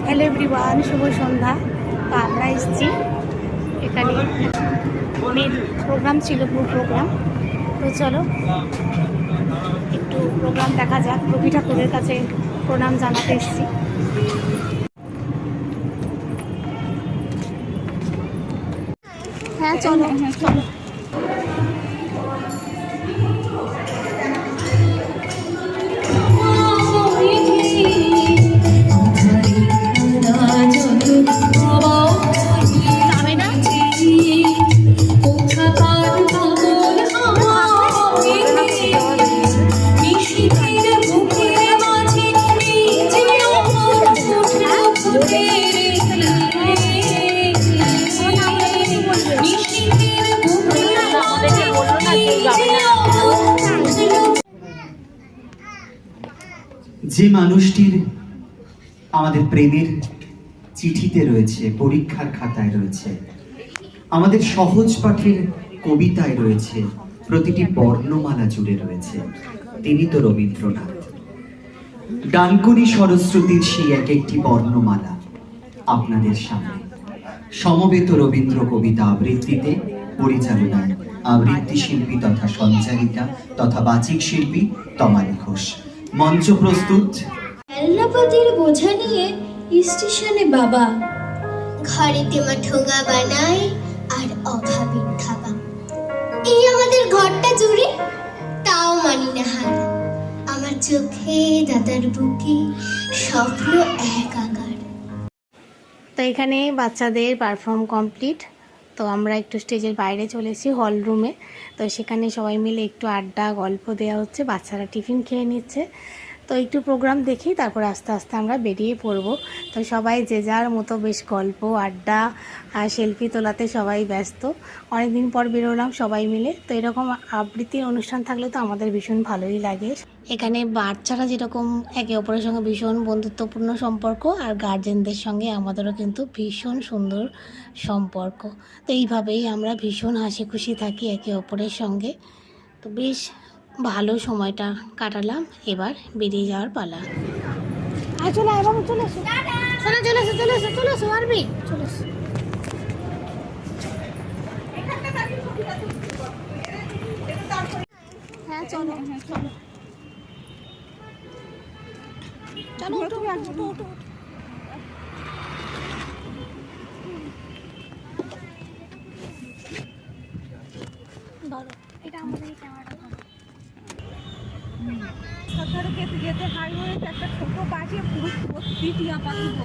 Hello everyone, শুভ সন্ধ্যা। তো আমরা এসেছি এখানে, প্রোগ্রাম ছিল, গ্রুপ প্রোগ্রাম। তো চলো একটু প্রোগ্রাম দেখা যাক। রবি ঠাকুরের কাছে প্রণাম জানাতে এসেছি। হ্যাঁ চলো চলো। যে মানুষটির আমাদের প্রেমের চিঠিতে রয়েছে, পরীক্ষার খাতায় রয়েছে, আমাদের সহজ পাঠের কবিতায় রয়েছে, প্রতিটি বর্ণমালা জুড়ে রয়েছে, তিনি তো রবীন্দ্রনাথ। ডানকুনি সরস্বতীর সেই এক একটি বর্ণমালা আপনাদের সামনে সমবেত রবীন্দ্র কবিতা আবৃত্তিতে, পরিচালনায় আবৃত্তি শিল্পী তথা সঞ্চারিকা তথা বাচিক শিল্পী তমালি ঘোষ। মঞ্চ প্রস্তুত। খেলনাপাতির বোঝা নিয়ে স্টেশনে বাবা, ঘরেতে মা ঠোঙা বানায় আর অভাবের খাবা। এই আমাদের ঘরটা জুড়ে তাও মানি না হার। আমার চোখে দাদার বুকে স্বপ্ন একাকার। তো এখানে বাচ্চাদের পারফর্ম কমপ্লিট। তো আমরা একটু স্টেজের বাইরে চলেছি, হল রুমে। তো সেখানে সবাই মিলে একটু আড্ডা গল্প দেওয়া হচ্ছে, বাচ্চারা টিফিন খেয়ে নিচ্ছে। তো একটু প্রোগ্রাম দেখি, তারপর আস্তে আস্তে আমরা বেরিয়ে পড়ব। তো সবাই যে যার মতো বেশ গল্প আড্ডা আর সেলফি তোলাতে সবাই ব্যস্ত। অনেক দিন পর বেরোলাম সবাই মিলে। তো এরকম আবৃত্তির অনুষ্ঠান থাকলে তো আমাদের ভীষণ ভালোই লাগে। এখানে বাচ্চারা যেরকম একে অপরের সঙ্গে ভীষণ বন্ধুত্বপূর্ণ সম্পর্ক, আর গার্জেনদের সঙ্গে আমাদেরও কিন্তু ভীষণ সুন্দর সম্পর্ক। তো এইভাবেই আমরা ভীষণ হাসি খুশি থাকি একে অপরের সঙ্গে। তো বেশ ভালো সময়টা কাটালাম। এবার বেরিয়ে যাওয়ার পালা। চলে এসো, চলে এসো, চলে এসো, চলে এসো, চলে এসো, আরবি চলে এসো। হ্যাঁ চলো চলো চলো, উঠো উঠো উঠো। ধরো, এটা আমাদের ক্যামেরাটা ধরো। সরকারকে যেতে হাইওয়েতে একটা ছোট বাসে পুরো 30টি